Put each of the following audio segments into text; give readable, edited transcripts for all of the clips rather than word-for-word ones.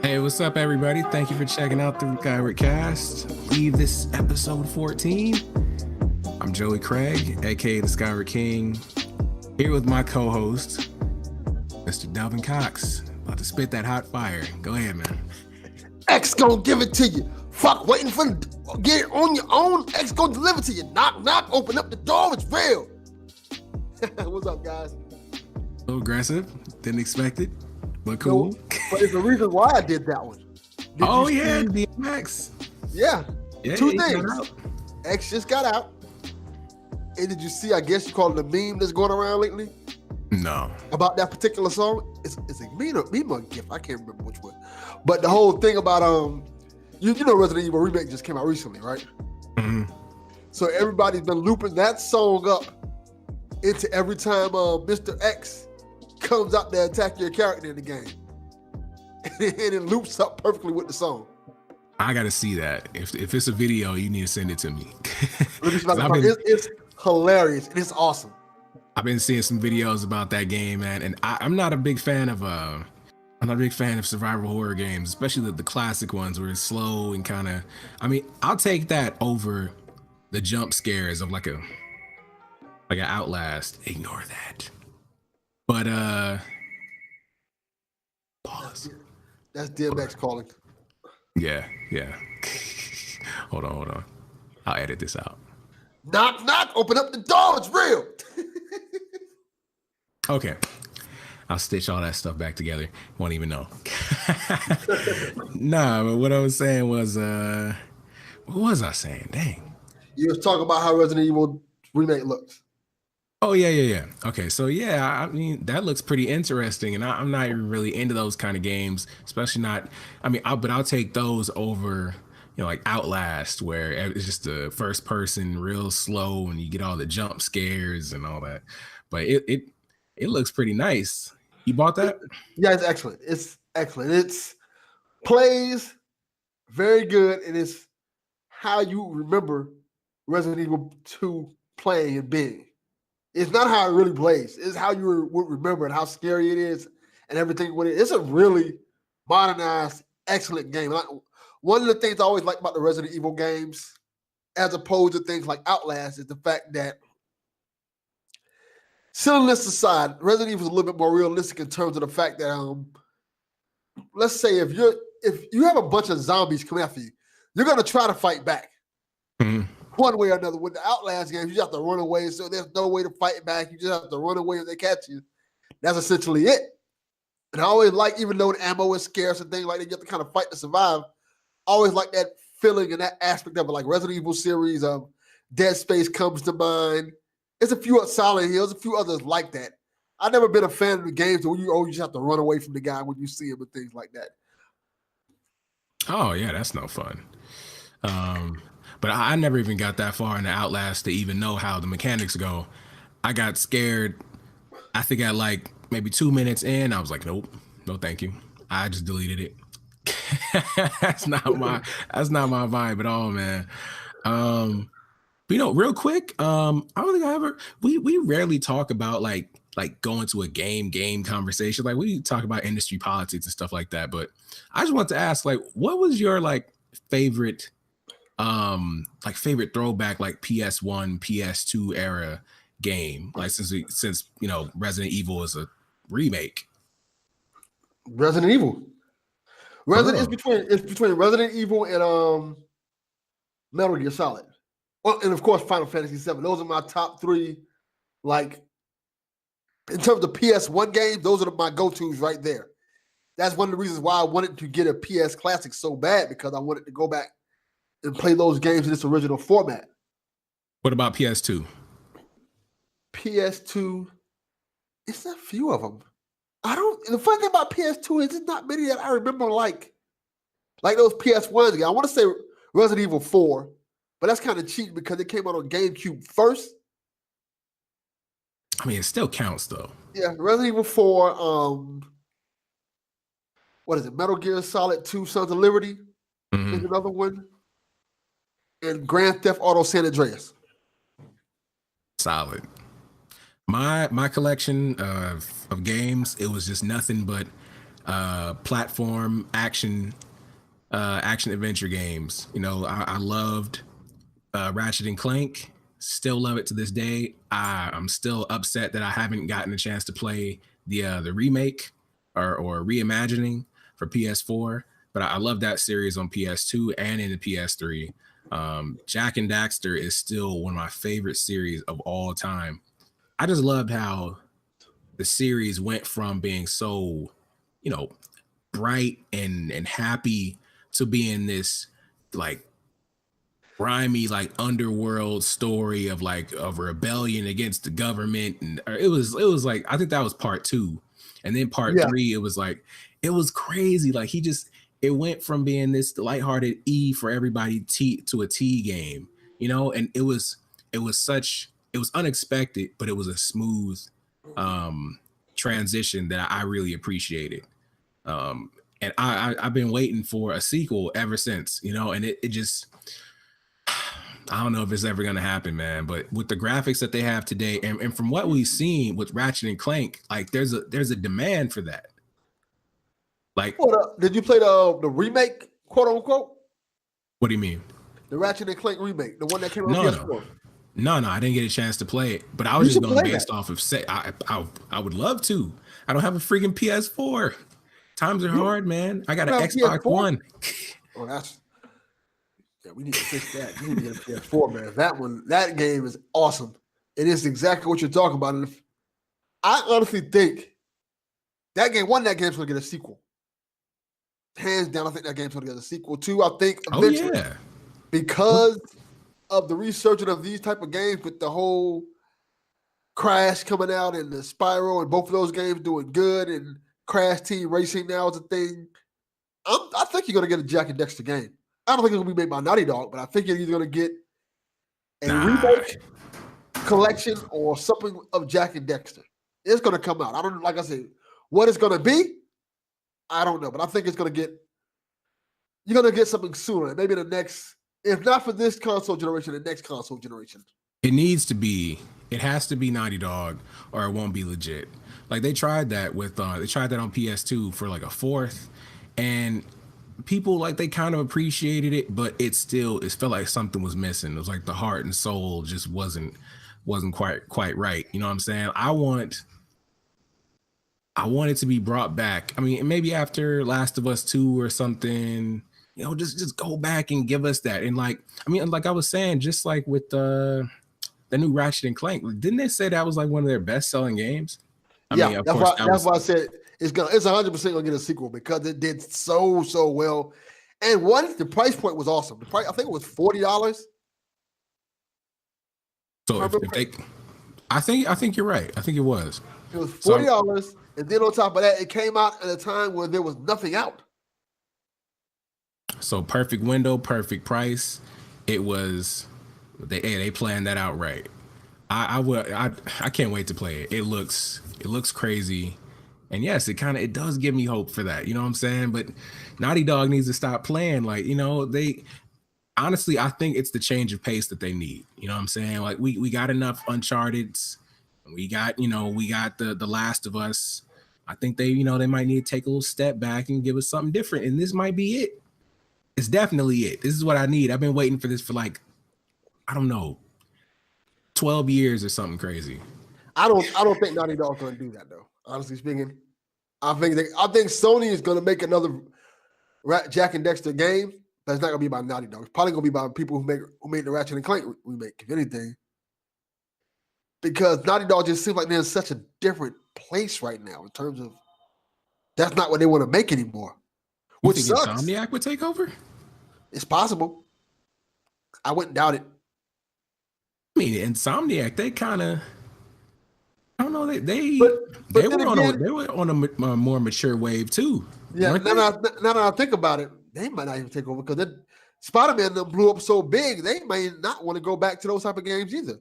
Hey, what's up, everybody? Thank you for checking out the Skyward cast. I believe this episode 14. I'm Joey Craig, aka the Skyward King, here with my co-host, Mr. Delvin Cox. About to spit that hot fire. Go ahead, man. X gonna give it to you. Fuck, waiting for get it on your own. X gonna deliver to you. Knock, knock, open up the door. It's real. What's up, guys? A little aggressive. Didn't expect it, but cool. No, but there's a reason why I did that one. Oh, yeah, DMX. Yeah. Yeah, Two things. X just got out. And did you see, I guess you call it a meme that's going around lately? No. About that particular song? It's a meme or gift. I can't remember which one. But the whole thing about, you know Resident Evil Remake just came out recently, right? Mm-hmm. So everybody's been looping that song up into every time Mr. X comes out to attack your character in the game. And it loops up perfectly with the song. I gotta see that. If it's a video, you need to send it to me. It's hilarious and it's awesome. I've been seeing some videos about that game, man, and I'm not a big fan of survival horror games, especially the classic ones where it's slow and kind of. I mean, I'll take that over the jump scares of like an Outlast. Ignore that. But pause. That's DMX calling. Yeah. Hold on. I'll edit this out. Knock, knock, open up the door. It's real. Okay. I'll stitch all that stuff back together. Won't even know. Nah, but what I was saying was, what was I saying? Dang. You was talking about how Resident Evil Remake looks. Oh, yeah. Okay, so yeah, I mean, that looks pretty interesting, and I'm not even really into those kind of games, especially not, but I'll take those over, like Outlast, where it's just the first person, real slow, and you get all the jump scares and all that. But it looks pretty nice. You bought that? Yeah, it's excellent. It's excellent. It's plays very good, and it's how you remember Resident Evil 2 playing and being. It's not how it really plays. It's how you would remember and how scary it is and everything with it. It's a really modernized, excellent game. One of the things I always like about the Resident Evil games, as opposed to things like Outlast, is the fact that, silliness aside, Resident Evil is a little bit more realistic in terms of the fact that, let's say if you have a bunch of zombies coming after you, you're gonna try to fight back. Mm-hmm. One way or another. With the Outlast games, you just have to run away, so there's no way to fight back. You just have to run away if they catch you. That's essentially it. And I always like, even though the ammo is scarce and things like that, you have to kind of fight to survive. I always like that feeling and that aspect of it, like Resident Evil series, Dead Space comes to mind. There's a few Silent Hills, a few others like that. I've never been a fan of the games where you just have to run away from the guy when you see him and things like that. Oh, yeah, that's no fun. But I never even got that far in the Outlast to even know how the mechanics go. I got scared. I think at like maybe 2 minutes in, I was like, nope, no, thank you. I just deleted it. That's not my vibe at all, man. But real quick, I don't think we rarely talk about like going to a game conversation. Like we talk about industry politics and stuff like that. But I just want to ask, like, what was your favorite throwback PS1, PS2 era game, since Resident Evil is a remake? Resident Evil. It's between Resident Evil and Metal Gear Solid. Well, and of course Final Fantasy VII. Those are my top three. In terms of PS1 games, those are my go-tos right there. That's one of the reasons why I wanted to get a PS Classic so bad, because I wanted to go back and play those games in its original format. What about PS2? PS2, it's a few of them. The funny thing about PS2 is there's not many that I remember like those PS1s again. I want to say Resident Evil 4, but that's kind of cheap because it came out on GameCube first. I mean, it still counts though. Yeah, Resident Evil 4, what is it? Metal Gear Solid 2 Sons of Liberty is another one. And Grand Theft Auto San Andreas. Solid. My collection of games, it was just nothing but platform action adventure games. You know, I loved Ratchet and Clank. Still love it to this day. I'm still upset that I haven't gotten a chance to play the remake or reimagining for PS4. But I love that series on PS2 and in the PS3. Jack and Daxter is still one of my favorite series of all time. I just loved how the series went from being so, you know, bright and happy to being this like grimy like underworld story of like of rebellion against the government. And it was like, I think that was part two, and then part Yeah, three it was like, it was crazy. Like it went from being this lighthearted E for everybody T to a T game, you know. And it was unexpected, but it was a smooth um transition that I really appreciated. And I've been waiting for a sequel ever since, you know. And it just, I don't know if it's ever gonna happen, man. But with the graphics that they have today, and from what we've seen with Ratchet and Clank, like there's a demand for that. Like, did you play the remake, quote unquote? what do you mean? The Ratchet and Clank remake, the one that came out on No, no, PS4. no. I didn't get a chance to play it, but I was You just should going play that. based off of say I would love to. I don't have a freaking PS4. Times are You hard, man. I got don't an have a Xbox PS4? One. Oh, we need to fix that. You need to get a PS4, man. That game is awesome. It is exactly what you're talking about. And I honestly think that game's gonna get a sequel. Hands down, I think that game's gonna get a sequel too. I think Oh eventually, yeah. because of the researching of these type of games, with the whole Crash coming out and the Spyro and both of those games doing good, and Crash Team Racing now is a thing. I think you're gonna get a Jack and Dexter game. I don't think it's gonna be made by Naughty Dog, but I think you're either gonna get a Nah. remake, collection, or something of Jack and Dexter. It's gonna come out. I don't, like I said, what it's gonna be, I don't know, but I think you're gonna get something sooner. Maybe the next, if not for this console generation, the next console generation. It needs to be. It has to be Naughty Dog, or it won't be legit. Like they tried that with they tried that on PS2 for like a fourth, and people like they kind of appreciated it, but it felt like something was missing. It was like the heart and soul just wasn't quite right. You know what I'm saying? I want it to be brought back. I mean, maybe after Last of Us 2 or something, you know, just go back and give us that. And like, I mean, like I was saying, just like with the new Ratchet and Clank, didn't they say that was like one of their best selling games? I Yeah, mean, of course, that that's was why I said it's 100% gonna get a sequel because it did so well. And one, the price point was awesome. The price, I think it was $40. so if they, I think you're right. I think it was. It was So $40, and then on top of that, it came out at a time where there was nothing out. so perfect window, perfect price. It was they planned that out right. I can't wait to play it. It looks crazy. And yes, it does give me hope for that. You know what I'm saying? But Naughty Dog needs to stop playing. Like, you know, they honestly, I think it's the change of pace that they need. You know what I'm saying? Like we got enough Uncharted's, we got the Last of Us. I think they might need to take a little step back and give us something different. And this might be it. It's definitely it. This is what I need. I've been waiting for this for like, I don't know, 12 years or something crazy. I don't think Naughty Dog's gonna do that though. Honestly speaking, I think Sony is gonna make another Jack and Dexter game, but it's not gonna be by Naughty Dog. It's probably gonna be by people who made the Ratchet and Clank remake, if anything. Because Naughty Dog just seems like they're in such a different place right now in terms of that's not what they want to make anymore, You which think sucks. Insomniac would take over? It's possible. I wouldn't doubt it. I mean, Insomniac, they kind of, I don't know, But they then were on again, a more mature wave too. yeah. Weren't Now they? that I think about it, they might not even take over because Spider-Man done blew up so big, they may not want to go back to those type of games either.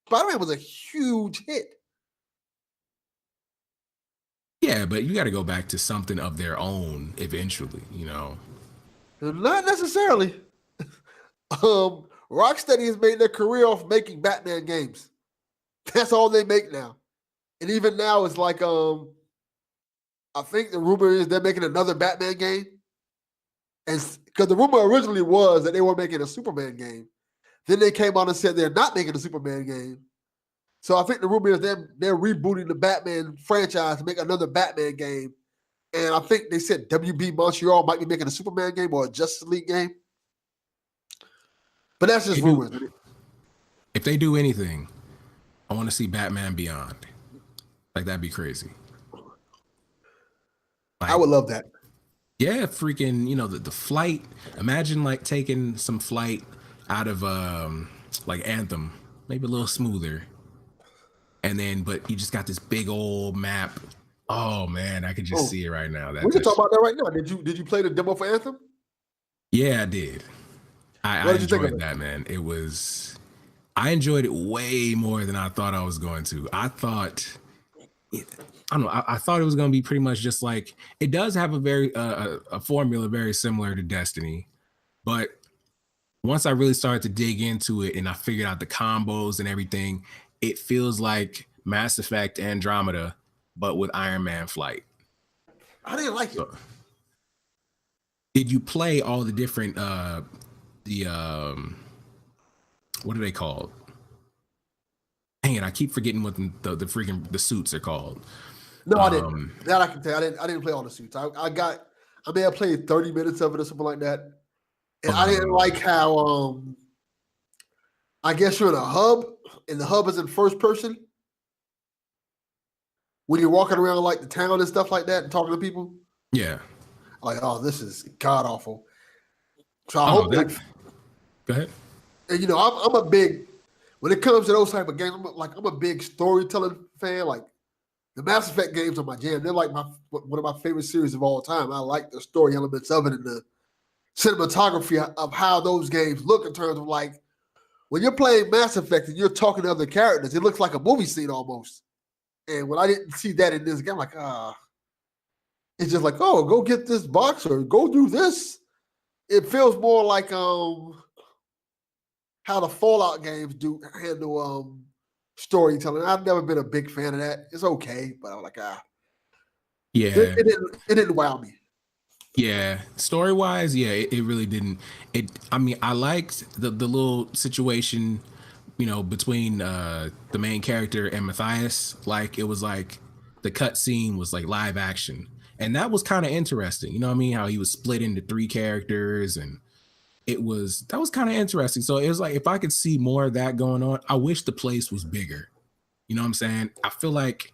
Spider-Man was a huge hit. Yeah, but you got to go back to something of their own eventually, you know. Not necessarily. Rocksteady has made their career off making Batman games. That's all they make now. And even now, it's like I think the rumor is they're making another Batman game. And because the rumor originally was that they were making a Superman game. Then they came out and said they're not making a Superman game. So I think the rumor is they're rebooting the Batman franchise to make another Batman game. And I think they said WB Montreal might be making a Superman game or a Justice League game. But that's just rumors. If they do anything, I want to see Batman Beyond. Like, that'd be crazy. Like, I would love that. Yeah, freaking, the flight. Imagine like taking some flight out of like Anthem, maybe a little smoother. And then, but you just got this big old map. Oh man, I could just see it right now. We can talk about that right now. Did you play the demo for Anthem? Yeah, I did. I enjoyed that, man. I enjoyed it way more than I thought I was going to. I thought it was going to be pretty much just like, it does have a formula very similar to Destiny, but once I really started to dig into it and I figured out the combos and everything, it feels like Mass Effect Andromeda, but with Iron Man flight. I didn't like it. Did you play all the different what are they called? Dang it, I keep forgetting what the freaking the suits are called. No, I didn't. That I can tell. I didn't play all the suits. I may have played 30 minutes of it or something like that. And I didn't like how I guess you're in a hub, and the hub is in first person. When you're walking around like the town and stuff like that and talking to people. Yeah. Like, oh, this is god awful. So I hope that. Go ahead. And I'm a big, when it comes to those type of games, I'm a big storytelling fan. Like the Mass Effect games are my jam. They're like one of my favorite series of all time. I like the story elements of it and the cinematography of how those games look in terms of like when you're playing Mass Effect and you're talking to other characters, it looks like a movie scene almost. And when I didn't see that in this game, I'm like, it's just like, oh, go get this box or go do this. It feels more like how the Fallout games handle storytelling. I've never been a big fan of that. It's okay, but I'm like, yeah, it didn't wow me. Yeah, story wise, yeah, it really didn't. I liked the little situation, between the main character and Matthias. Like, it was like the cut scene was like live action, and that was kind of interesting. You know what I mean? How he was split into 3 characters, and that was kind of interesting. So it was like, if I could see more of that going on, I wish the place was bigger. You know what I'm saying? I feel like,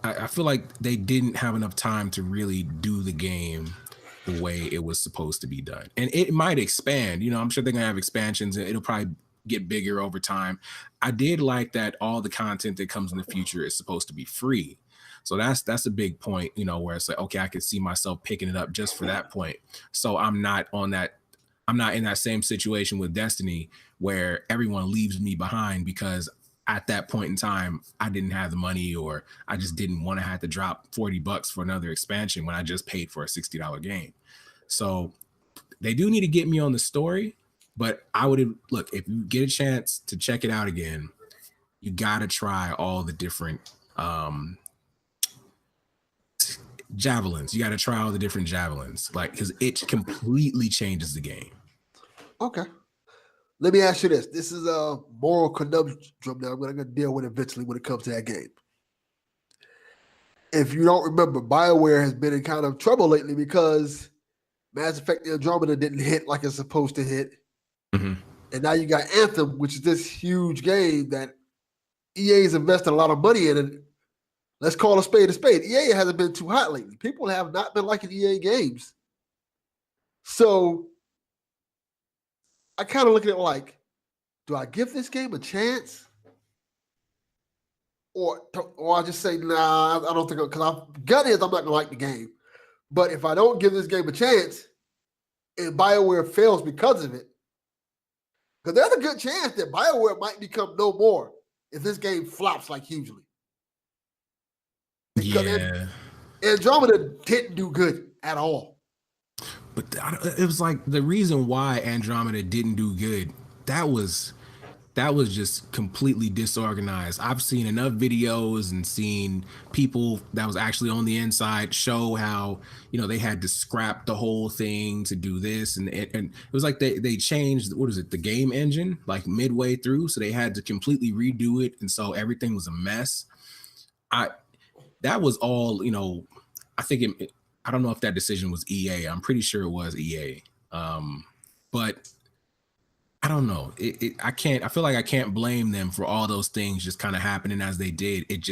I feel like they didn't have enough time to really do the game the way it was supposed to be done. And it might expand, I'm sure they're gonna have expansions and it'll probably get bigger over time. I did like that all the content that comes in the future is supposed to be free. So that's a big point, where it's like, okay, I can see myself picking it up just for that point. So I'm not in that same situation with Destiny where everyone leaves me behind because at that point in time, I didn't have the money, or I just didn't want to have to drop $40 for another expansion when I just paid for a $60 game. So they do need to get me on the story, but I would look, if you get a chance to check it out again, you got to try all the different javelins. You got to try all the different javelins, like, because it completely changes the game. Okay. Let me ask you this. This is a moral conundrum that I'm going to deal with eventually when it comes to that game. If you don't remember, BioWare has been in kind of trouble lately because Mass Effect Andromeda didn't hit like it's supposed to hit. Mm-hmm. And now you got Anthem, which is this huge game that EA's invested a lot of money in. And let's call a spade a spade. EA hasn't been too hot lately. People have not been liking EA games. So I kind of look at it like, do I give this game a chance? Or I just say, nah, I don't think, because gut is I'm not going to like the game. But if I don't give this game a chance and BioWare fails because of it, because there's a good chance that BioWare might become no more if this game flops like hugely. Yeah. Andromeda didn't do good at all. But it was like the reason why Andromeda didn't do good, that was that was just completely disorganized. I've seen enough videos and seen people that was actually on the inside show how, you know, they had to scrap the whole thing to do this. And it was like they changed, what is it, the game engine like midway through. So they had to completely redo it. And so everything was a mess. That was all, you know, I think I don't know if that decision was EA. I'm pretty sure it was EA. But I don't know. I feel like I can't blame them for all those things just kind of happening as they did. It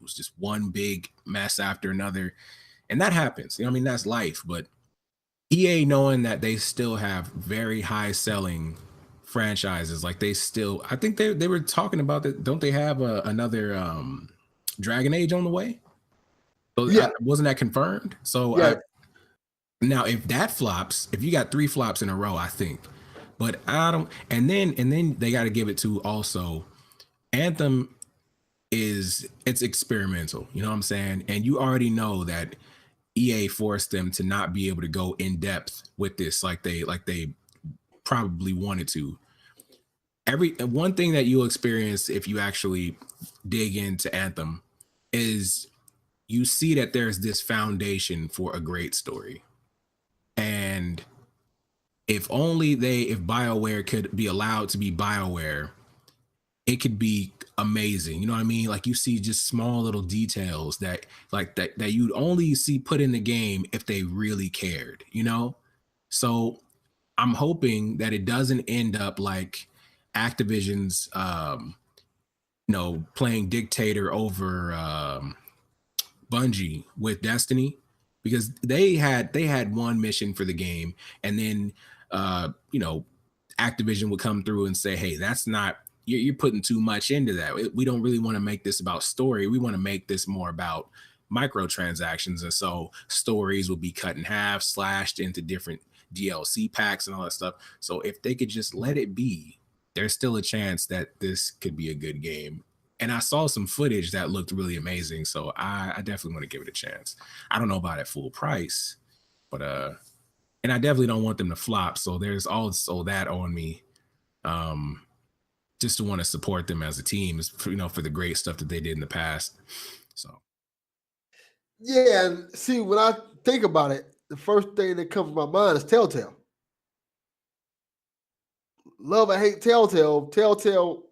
was just one big mess after another. And that happens. You know, I mean, that's life. But EA, knowing that they still have very high selling franchises, like I think they were talking about that. Don't they have another Dragon Age on the way? So Yeah. wasn't that confirmed? So Yeah. now if that flops, if you got 3 flops in a row, I think. But I don't, and then they got to give it to also Anthem it's experimental, you know what I'm saying? And you already know that EA forced them to not be able to go in depth with this like they probably wanted to. One thing that you'll experience if you actually dig into Anthem is you see that there's this foundation for a great story. And if BioWare could be allowed to be BioWare, it could be amazing. You know what I mean? Like you see just small little details that you'd only see put in the game if they really cared, you know? So I'm hoping that it doesn't end up like Activision's playing dictator over Bungie with Destiny, because they had one mission for the game, and then Activision would come through and say, hey, that's not, you're putting too much into that. We don't really want to make this about story. We want to make this more about microtransactions. And so stories will be cut in half, slashed into different DLC packs and all that stuff. So if they could just let it be, there's still a chance that this could be a good game. And I saw some footage that looked really amazing. So I definitely want to give it a chance. I don't know about at full price, but and I definitely don't want them to flop. So there's also that on me. Just to want to support them as a team, for the great stuff that they did in the past. So yeah, and see, when I think about it, the first thing that comes to my mind is Telltale. Love or hate Telltale. Telltale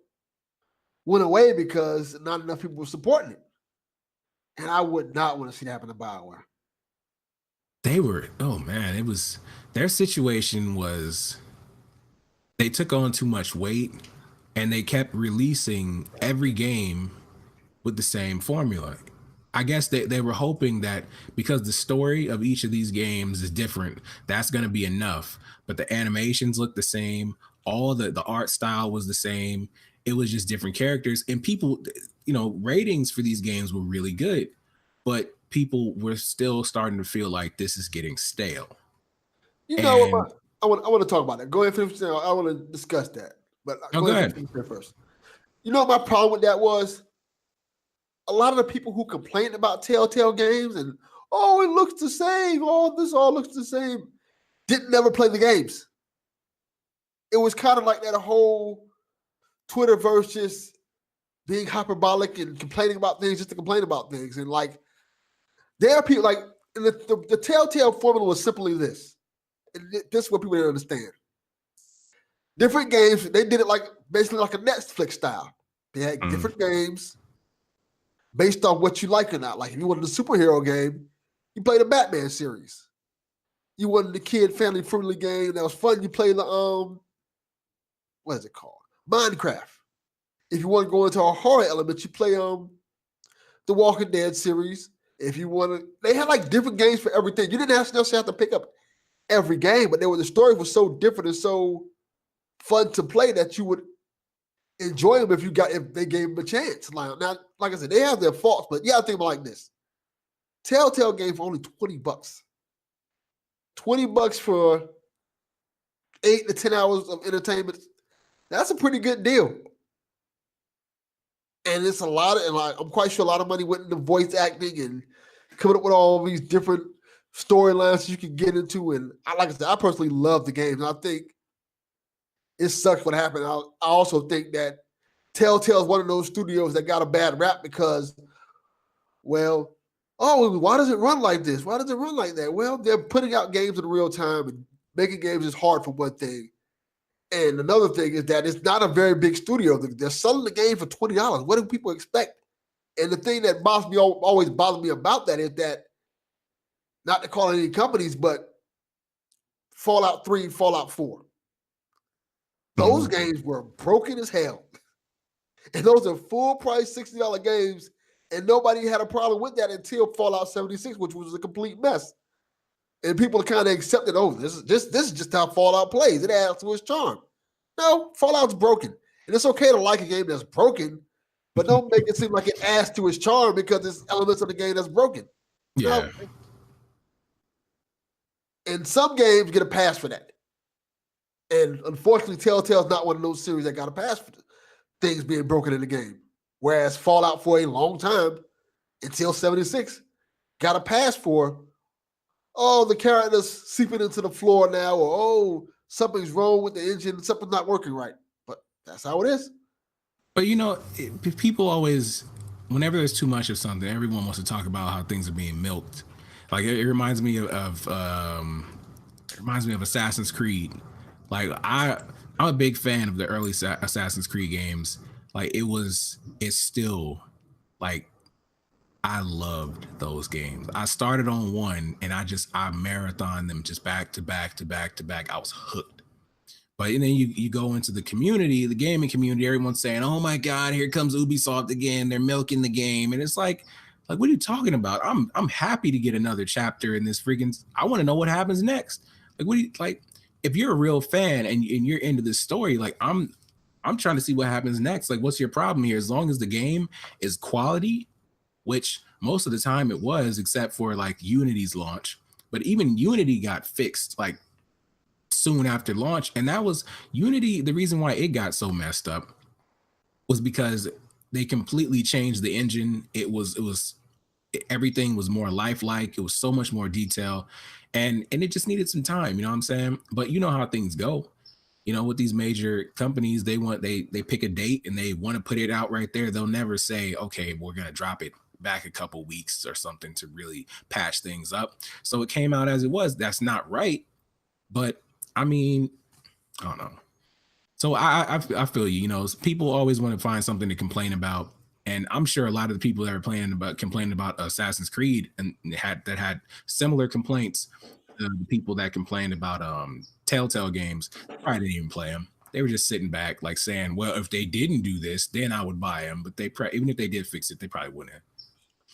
went away because not enough people were supporting it. And I would not want to see that happen to BioWare. Their situation was, they took on too much weight and they kept releasing every game with the same formula. I guess they were hoping that because the story of each of these games is different, that's going to be enough. But the animations look the same. All the art style was the same. It was just different characters, and people, ratings for these games were really good, but people were still starting to feel like this is getting stale. I want to talk about that. Go ahead, finish. I want to discuss that, but go ahead first. You know what my problem with that was? A lot of the people who complained about Telltale games and it looks the same, this all looks the same, didn't never play the games. It was kind of like that whole Twitter versus being hyperbolic and complaining about things just to complain about things. And like, there are people like the Telltale formula was simply this. And this is what people didn't understand. Different games, they did it like basically like a Netflix style. They had different games based on what you like or not. Like if you wanted a superhero game, you played a Batman series. You wanted the kid family friendly game that was fun, you play the what is it called? Minecraft. If you want to go into a horror element, you play the Walking Dead series. If you want to, they had like different games for everything. You didn't necessarily have to pick up every game, but the story was so different and so fun to play that you would enjoy them if they gave them a chance. Like I said, they have their faults, but yeah, I think about it like this. Telltale game for only $20. $20 for 8 to 10 hours of entertainment. That's a pretty good deal. And it's a lot of, and I'm quite sure a lot of money went into voice acting and coming up with all these different storylines you can get into. And like I said, I personally love the game. And I think it sucks what happened. I also think that Telltale is one of those studios that got a bad rap because, well, oh, why does it run like this? Why does it run like that? Well, they're putting out games in real time, and making games is hard for one thing. And another thing is that it's not a very big studio. They're selling the game for $20. What do people expect? And the thing that always bothers me about that is that, not to call any companies, but Fallout 3, Fallout 4. Those games were broken as hell. And those are full price $60 games. And nobody had a problem with that until Fallout 76, which was a complete mess. And people kind of accepted, oh, this is just how Fallout plays. It adds to its charm. No, Fallout's broken. And it's okay to like a game that's broken, but don't make it seem like it adds to its charm because there's elements of the game that's broken. Yeah. No. And some games get a pass for that. And unfortunately, Telltale's not one of those series that got a pass for things being broken in the game. Whereas Fallout for a long time, until 76, got a pass for, oh, the character's seeping into the floor now, or oh, something's wrong with the engine, something's not working right. But that's how it is. But people always, whenever there's too much of something, everyone wants to talk about how things are being milked. Like it reminds me of Assassin's Creed. Like I'm a big fan of the early Assassin's Creed games. Like it's still like I loved those games. I started on one and I marathoned them just back to back to back to back. I was hooked. But and then you go into the community, the gaming community, everyone's saying, oh my God, here comes Ubisoft again. They're milking the game. And it's like, what are you talking about? I'm happy to get another chapter in this freaking, I want to know what happens next. Like, what do you like? If you're a real fan and you're into this story, like I'm trying to see what happens next. Like, what's your problem here? As long as the game is quality, which most of the time it was, except for like Unity's launch. But even Unity got fixed like soon after launch. And that was Unity. The reason why it got so messed up was because they completely changed the engine. Everything was more lifelike. It was so much more detail. And it just needed some time, you know what I'm saying? But you know how things go. With these major companies, they pick a date and they want to put it out right there. They'll never say, okay, we're going to drop it back a couple weeks or something to really patch things up. So it came out as it was. That's not right. But I mean, I don't know. So I feel you, people always want to find something to complain about. And I'm sure a lot of the people that are complaining about Assassin's Creed and had similar complaints to the people that complained about Telltale games, probably didn't even play them. They were just sitting back like saying, well, if they didn't do this, then I would buy them. But even if they did fix it, they probably wouldn't have.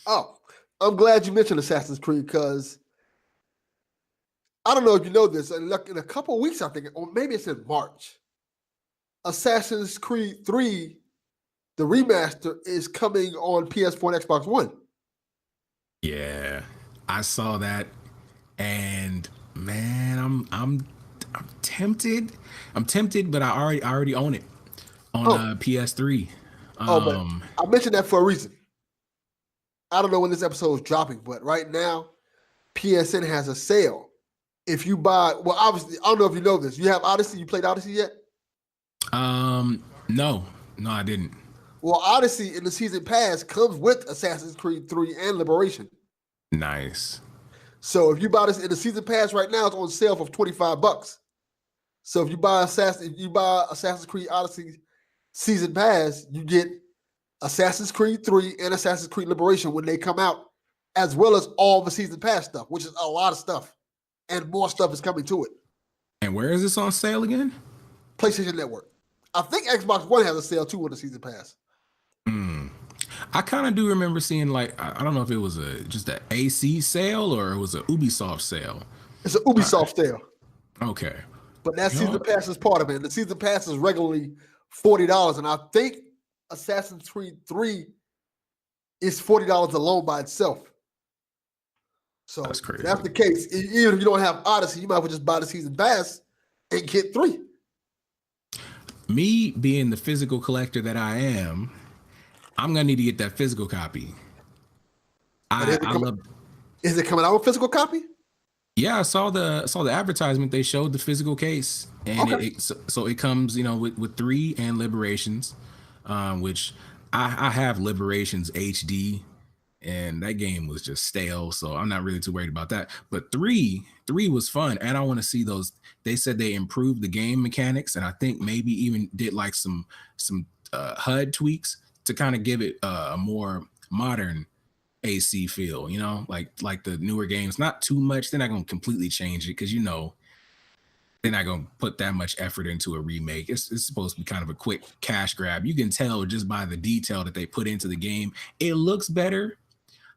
Oh, I'm glad you mentioned Assassin's Creed because I don't know if you know this. In a couple of weeks, I think, or maybe it's in March, Assassin's Creed 3, the remaster, is coming on PS4 and Xbox One. Yeah, I saw that, and man, I'm tempted. I'm tempted, but I already own it on PS3. But I mentioned that for a reason. I don't know when this episode is dropping, but right now, PSN has a sale. If you buy, well, obviously, I don't know if you know this. You have Odyssey? You played Odyssey yet? No, I didn't. Well, Odyssey in the season pass comes with Assassin's Creed 3 and Liberation. Nice. So if you buy this in the season pass right now, it's on sale for $25. So if you buy Assassin's Creed Odyssey season pass, you get Assassin's Creed 3 and Assassin's Creed Liberation when they come out, as well as all the season pass stuff, which is a lot of stuff. And more stuff is coming to it. And where is this on sale again? PlayStation Network. I think Xbox One has a sale too with the season pass. I kind of do remember seeing I don't know if it was just an AC sale or it was an Ubisoft sale. It's an Ubisoft sale. Okay. But that season pass is part of it. The season pass is regularly $40. And I think Assassin's Creed 3 is $40 alone by itself. So that's crazy. If that's the case, even if you don't have Odyssey, you might as well just buy the season pass and get 3. Me being the physical collector that I am, I'm gonna need to get that physical copy. Is it coming out with a physical copy? Yeah, I saw the advertisement. They showed the physical case, and Okay. so it comes, with 3 and Liberations, which I have Liberations HD, and that game was just stale, so I'm not really too worried about that. But three was fun, and I want to see those. They said they improved the game mechanics, and I think maybe even did like some HUD tweaks to kind of give it a more modern AC feel, like the newer games. Not too much. They're not going to completely change it because they're not going to put that much effort into a remake. It's supposed to be kind of a quick cash grab. You can tell just by the detail that they put into the game. It looks better,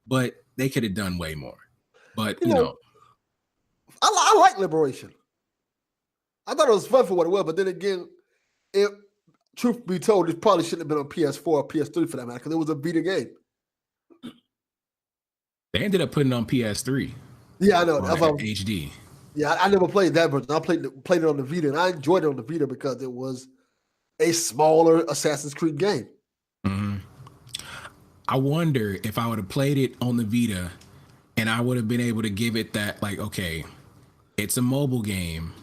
but they could have done way more. But You know, I like Liberation. I thought it was fun for what it was, but then again, it truth be told, it probably shouldn't have been on PS4 or PS3 for that matter, because it was a Vita game. they ended up putting it on PS3 Yeah, I know. or That's why HD. yeah, I never played that version. I played it on the Vita, and I enjoyed it on the Vita because it was a smaller Assassin's Creed game. Mhm. I wonder if I would have played it on the Vita and I would have been able to give it that, like, okay, it's a mobile game,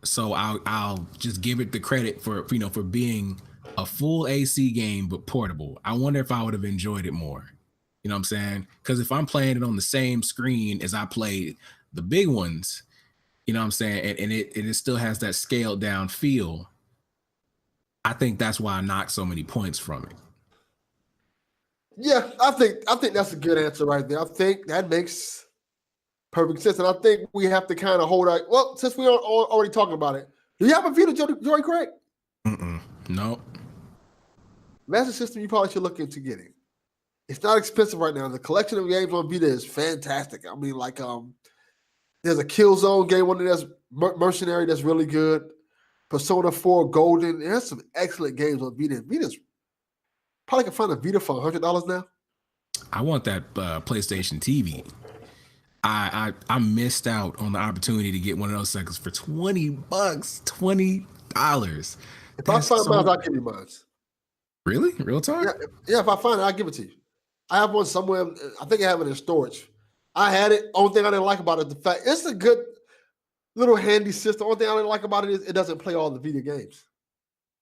so I'll just give it the credit for being a full AC game but portable. I wonder if I would have enjoyed it more. You know what I'm saying? Because if I'm playing it on the same screen as I played the big ones, you know what I'm saying, and it still has that scaled down feel. I think that's why I knocked so many points from it. Yeah, I think that's a good answer right there. I think that makes perfect sense, and I think we have to kind of hold our. Well, since we are already talking about it, do you have a Vita, Joy Craig? No. Master System, you probably should look into getting. It's not expensive right now. The collection of games on Vita is fantastic. I mean, like there's a Killzone game on there that's Mercenary that's really good. Persona 4 Golden. There's some excellent games on Vita. Vita's probably can find a Vita for $100 now. I want that PlayStation TV. I missed out on the opportunity to get one of those suckers for $20, $20. If I find mine, I'll give you mine. Really? Real talk? Yeah, if I find it, I'll give it to you. I have one somewhere. I think I have it in storage. I had it. Only thing I didn't like about it, the fact it's a good little handy system. Only thing I didn't like about it is it doesn't play all the Vita games.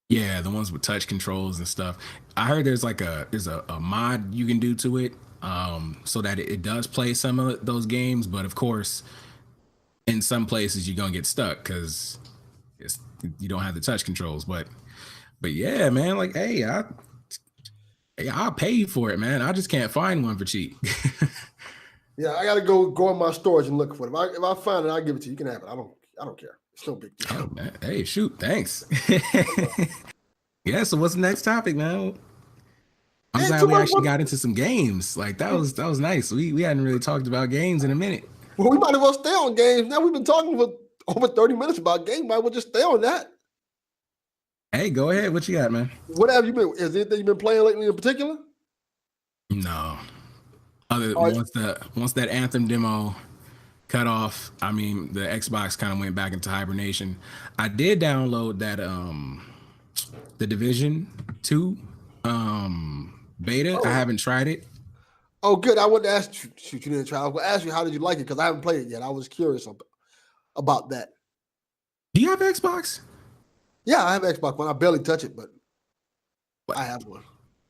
Yeah, the ones with touch controls and stuff. I heard there's a mod you can do to it, so that it does play some of those games. But of course, in some places you're gonna get stuck because you don't have the touch controls. But yeah, man, like, hey, I'll pay you for it, man. I just can't find one for cheap. Yeah, I gotta go in my storage and look for it. If I find it, I'll give it to you. You can have it. I don't care. It's no big deal. Oh, man. Hey, shoot, thanks. Yeah, so what's the next topic, man? I'm glad we actually got into some games. Like that was nice. We hadn't really talked about games in a minute. Well, we might as well stay on games. Now we've been talking for over 30 minutes about games. Might as well just stay on that. Hey, go ahead. What you got, man? What have you been? Is there anything you've been playing lately in particular? No. Once that Anthem demo cut off, I mean, the Xbox kind of went back into hibernation. I did download that the Division 2 beta. I haven't tried it. Oh, good. I wanted to ask you, you didn't try. I was going to ask you how did you like it because I haven't played it yet. I was curious about that. Do you have Xbox? Yeah, I have Xbox One. I barely touch it, but I have one.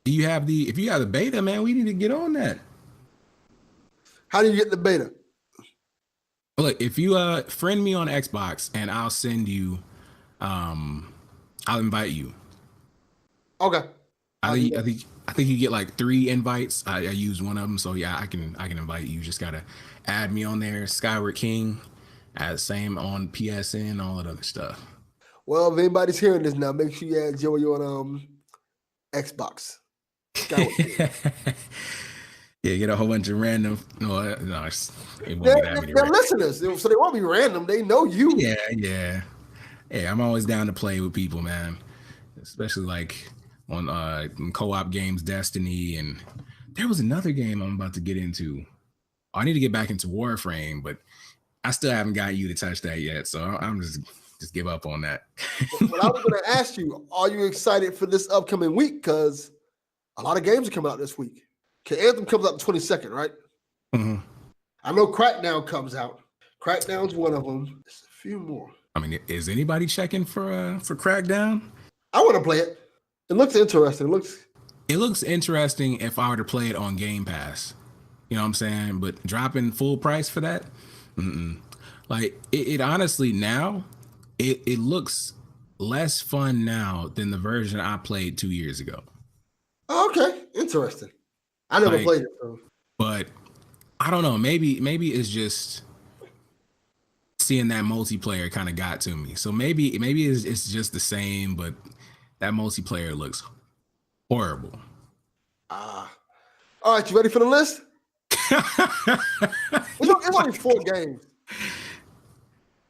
Do you have if you have the beta, man, we need to get on that. How do you get the beta? Look, if you friend me on Xbox and I'll send you, I'll invite you. Okay. I think you get like 3 invites. I use one of them, so yeah, I can invite you. You just gotta add me on there. Skyward King, same on PSN, all that other stuff. Well, if anybody's hearing this now, make sure you add Joey on Xbox. Yeah, get a whole bunch of random. No, it won't They're be that many. They're listeners, so they won't be random. They know you. Yeah. I'm always down to play with people, man. Especially like on co-op games, Destiny, and there was another game I'm about to get into. I need to get back into Warframe, but I still haven't got you to touch that yet, so I'm just give up on that. But I was going to ask you, are you excited for this upcoming week? Because a lot of games are coming out this week. Okay, Anthem comes out the 22nd, right? Mm-hmm. I know Crackdown comes out. Crackdown's one of them. There's a few more. I mean, is anybody checking for Crackdown? I want to play it. It looks interesting. It looks interesting if I were to play it on Game Pass. You know what I'm saying? But dropping full price for that? Like, it honestly now, it looks less fun now than the version I played 2 years ago. Okay, interesting. I never played it, so. But I don't know. Maybe it's just seeing that multiplayer kind of got to me. So maybe it's just the same, but that multiplayer looks horrible. All right, you ready for the list? It's only 4 games.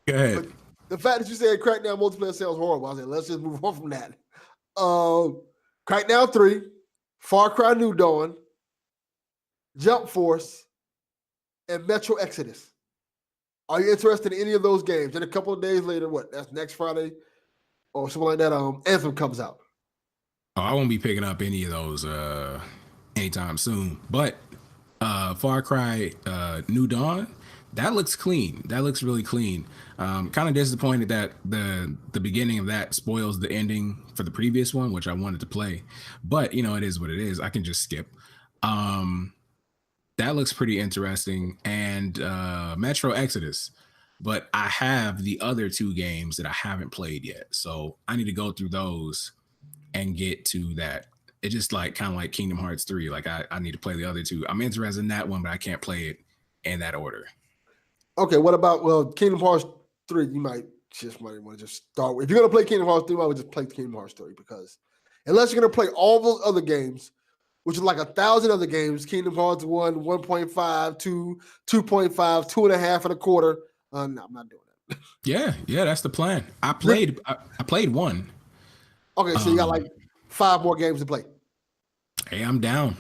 Go ahead. But the fact that you said Crackdown multiplayer sounds horrible, I said, let's just move on from that. Crackdown 3, Far Cry New Dawn, Jump Force, and Metro Exodus. Are you interested in any of those games? Then a couple of days later, that's next Friday or something like that, Anthem comes out. Oh, I won't be picking up any of those anytime soon. But Far Cry New Dawn, that looks clean. That looks really clean. Kind of disappointed that the beginning of that spoils the ending for the previous one, which I wanted to play. But, it is what it is. I can just skip. That looks pretty interesting. And Metro Exodus. But I have the other 2 games that I haven't played yet. So I need to go through those and get to that. It's just kind of like Kingdom Hearts 3. Like I need to play the other 2. I'm interested in that one, but I can't play it in that order. Okay, what about Kingdom Hearts 3? You might want to just start with. If you're gonna play Kingdom Hearts 3, I would just play Kingdom Hearts 3 because unless you're gonna play all those other games, which is like 1,000 other games, Kingdom Hearts 1, 1.5, 2, 2.5, 2.5 and a quarter. No, I'm not doing that. Yeah, that's the plan. I played 1. Okay, so you got 5 more games to play. Hey, I'm down.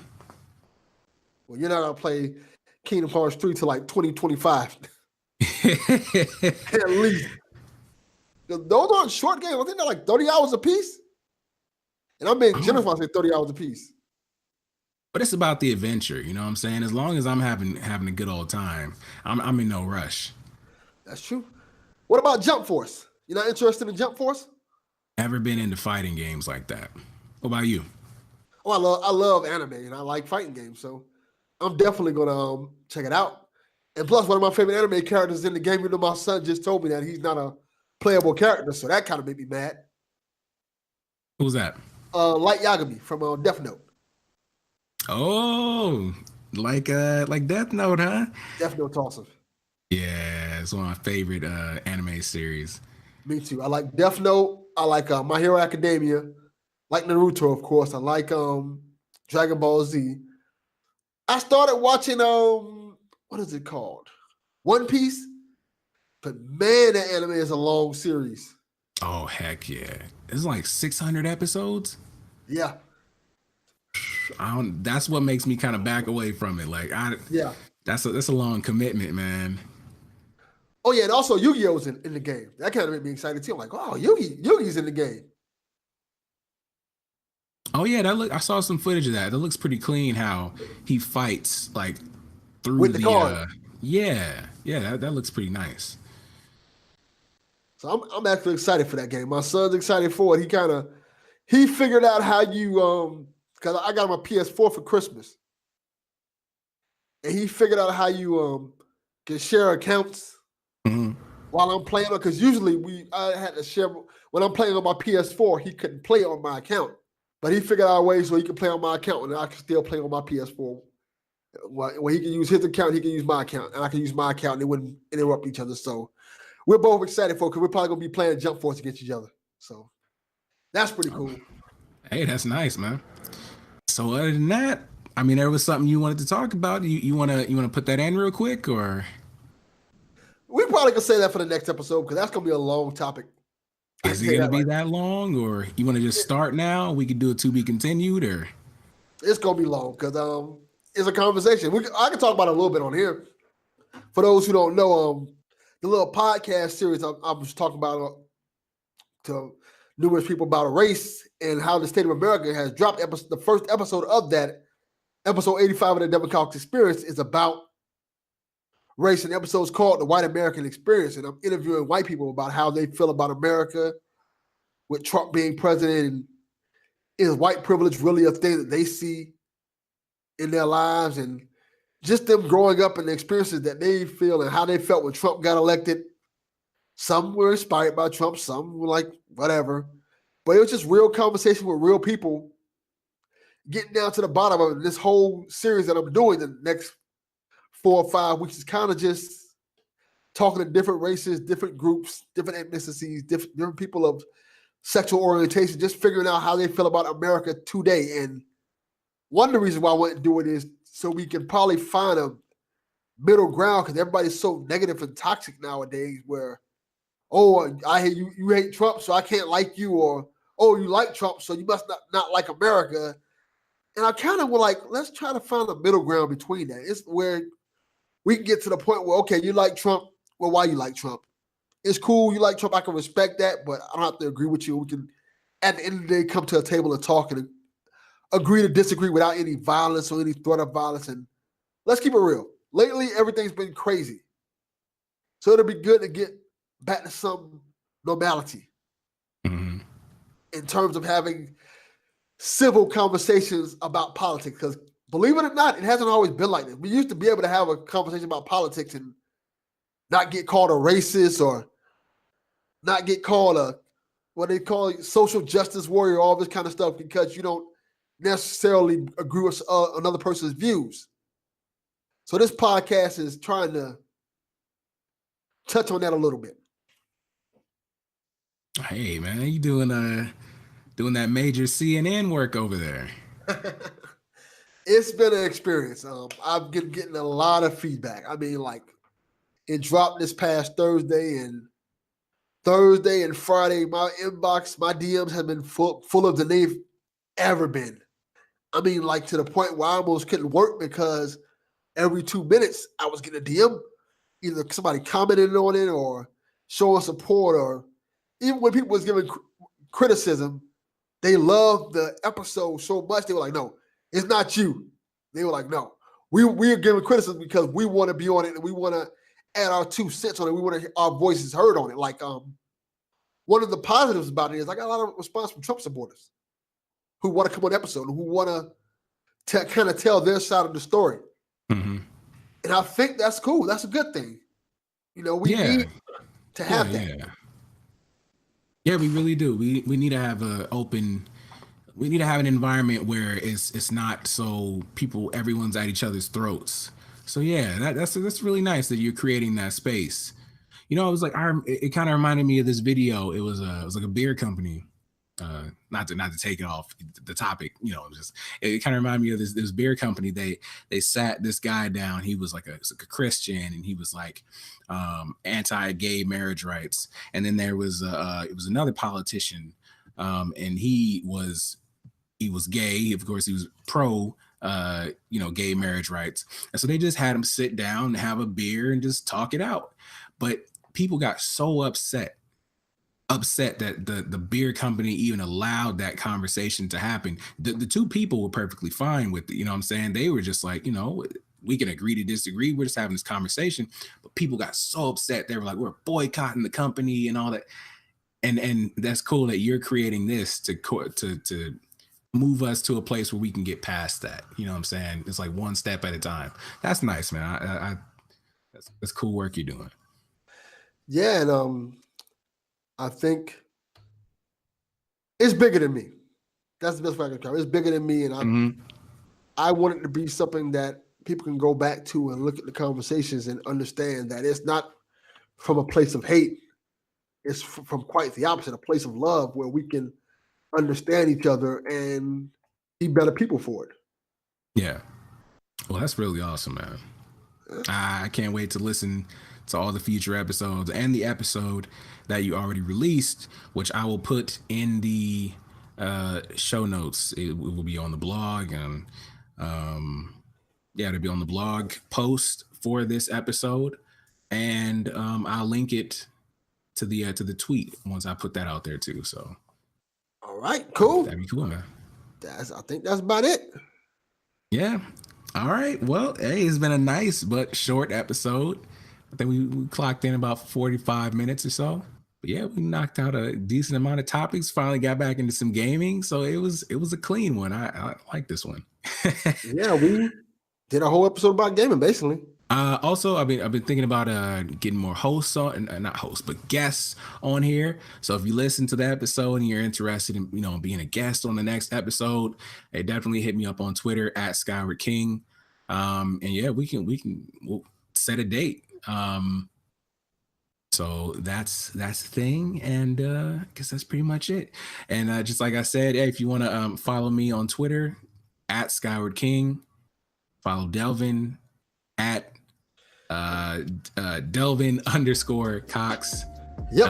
Well, you're not gonna play Kingdom Hearts 3 till 2025. At least. Those aren't short games. I think they're 30 hours a piece. And I'm being generous when I say 30 hours a piece. But it's about the adventure, you know what I'm saying? As long as I'm having a good old time, I'm in no rush. That's true. What about Jump Force? You're not interested in Jump Force? Never been into fighting games like that. What about you? Oh, I love anime and I like fighting games, so I'm definitely gonna check it out. And plus, one of my favorite anime characters in the game, my son just told me that he's not a playable character, so that kind of made me mad. Who's that? Light Yagami from Death Note. Oh, like Death Note, huh? Death Note's awesome. Yeah, it's one of my favorite anime series. Me too. I like Death Note. I like My Hero Academia. Like Naruto, of course. I like Dragon Ball Z. I started watching what is it called? One Piece. But man, that anime is a long series. Oh, heck yeah. It's 600 episodes? Yeah. That's what makes me kind of back away from it. That's a long commitment, man. Oh yeah, and also Yu-Gi-Oh's in the game. That kind of made me excited too. I'm like, oh, Yugi's in the game. Oh yeah, I saw some footage of that. That looks pretty clean. How he fights through with the card. That looks pretty nice. So I'm actually excited for that game. My son's excited for it. He figured out how you because I got my PS4 for Christmas, and he figured out how you can share accounts while I'm playing. Because usually I had to share when I'm playing on my PS4. He couldn't play on my account. But he figured out a way so he could play on my account and I can still play on my PS4. When he can use his account, he can use my account. And I can use my account and it wouldn't interrupt each other. So we're both excited for it because we're probably going to be playing Jump Force against each other. So that's pretty cool. Hey, that's nice, man. So other than that, I mean, there was something you wanted to talk about. You want to put that in real quick or? We probably could say that for the next episode because that's going to be a long topic. Is it going to be that long, or you want to just start now? We could do it to be continued, or it's going to be long because it's a conversation. I can talk about it a little bit on here. For those who don't know, the little podcast series I was talking about to numerous people about a race and how the state of America has dropped the first episode of that, episode 85 of the Democratic Experience, is about race, and the episode's called The White American Experience. And I'm interviewing white people about how they feel about America with Trump being president, and is white privilege really a thing that they see in their lives, and just them growing up and the experiences that they feel and how they felt when Trump got elected. Some were inspired by Trump, some were like, whatever. But it was just real conversation with real people, getting down to the bottom of it. This whole series that I'm doing the next 4 or 5 weeks is kind of just talking to different races, different groups, different ethnicities, different people of sexual orientation, just figuring out how they feel about America today. And one of the reasons why I want to do it is so we can probably find a middle ground, because everybody's so negative and toxic nowadays where, oh, I hate you hate Trump, so I can't like you, or, oh, you like Trump, so you must not like America. And I kind of were like, let's try to find a middle ground between that. It's where we can get to the point where, okay, you like Trump, well, why you like Trump? It's cool, you like Trump, I can respect that, but I don't have to agree with you. We can, at the end of the day, come to a table and talk and agree to disagree without any violence or any threat of violence. And let's keep it real. Lately, everything's been crazy. So it'll be good to get back to some normality in terms of having civil conversations about politics. Because believe it or not, it hasn't always been like this. We used to be able to have a conversation about politics and not get called a racist or not get called a, what they call social justice warrior, all this kind of stuff, because you don't necessarily agree with another person's views. So this podcast is trying to touch on that a little bit. Hey man, you doing that major CNN work over there? It's been an experience. I've been getting a lot of feedback. I mean, like, it dropped this past Thursday and Friday, my inbox, my DMs have been full of than they've ever been. I mean, like, to the point where I almost couldn't work because every 2 minutes I was getting a DM, either somebody commenting on it or showing support, or even when people was giving criticism, they loved the episode so much, they were like, no, it's not you. They were like, no, we're giving criticism because we want to be on it and we want to add our 2 cents on it. We want to hear our voices heard on it. Like, one of the positives about it is I got a lot of response from Trump supporters who want to come on the episode, who want to kind of tell their side of the story. Mm-hmm. And I think that's cool. That's a good thing. You know, we need to have that. Yeah, we really do. We need to have we need to have an environment where it's not so everyone's at each other's throats. So yeah, that's really nice that you're creating that space. You know, I was like, it kind of reminded me of this video. It was like a beer company. Not to take it off the topic, you know, it kind of reminded me of this beer company. They sat this guy down. He was like a Christian, and he was like anti-gay marriage rights. And then there was it was another politician, and he was gay. Of course, he was pro gay marriage rights. And so they just had him sit down and have a beer and just talk it out. But people got so upset that the beer company even allowed that conversation to happen. The 2 people were perfectly fine with it, you know what I'm saying? They were just like, you know, we can agree to disagree. We're just having this conversation. But people got so upset. They were like, we're boycotting the company and all that. And that's cool that you're creating this to move us to a place where we can get past that. You know what I'm saying? It's like one step at a time. That's nice, man. That's cool work you're doing. Yeah, and I think it's bigger than me. That's the best way I can describe it. It's bigger than me, and I want it to be something that people can go back to and look at the conversations and understand that it's not from a place of hate. It's from quite the opposite, a place of love where we can understand each other and be better people for it. Yeah. Well, that's really awesome, man. I can't wait to listen to all the future episodes and the episode that you already released, which I will put in the show notes. It will be on the blog, and it'll be on the blog post for this episode, and I'll link it to the tweet once I put that out there too. So, all right, cool. That'd be cool, man. I think that's about it. Yeah. All right. Well, hey, it's been a nice but short episode. I think we clocked in about 45 minutes or so. But yeah, we knocked out a decent amount of topics. Finally got back into some gaming, so it was a clean one. I like this one. Yeah, we did a whole episode about gaming, basically. Also, I've been thinking about getting more hosts on, not hosts, but guests on here. So if you listen to the episode and you're interested in being a guest on the next episode, hey, definitely hit me up on Twitter at Skyward King. And yeah, we'll set a date. So that's the thing, and I guess that's pretty much it. And just like I said, hey, if you want to follow me on Twitter at Skyward King, follow Delvin at Delvin _ Cox. Yep.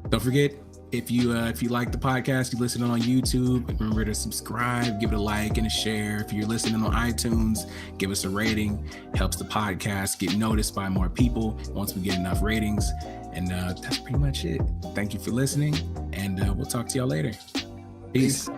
Don't forget, if you like the podcast, you listen on YouTube, remember to subscribe, give it a like and a share. If you're listening on iTunes, give us a rating. Helps the podcast get noticed by more people once we get enough ratings. And that's pretty much it. Thank you for listening, and we'll talk to y'all later. Peace.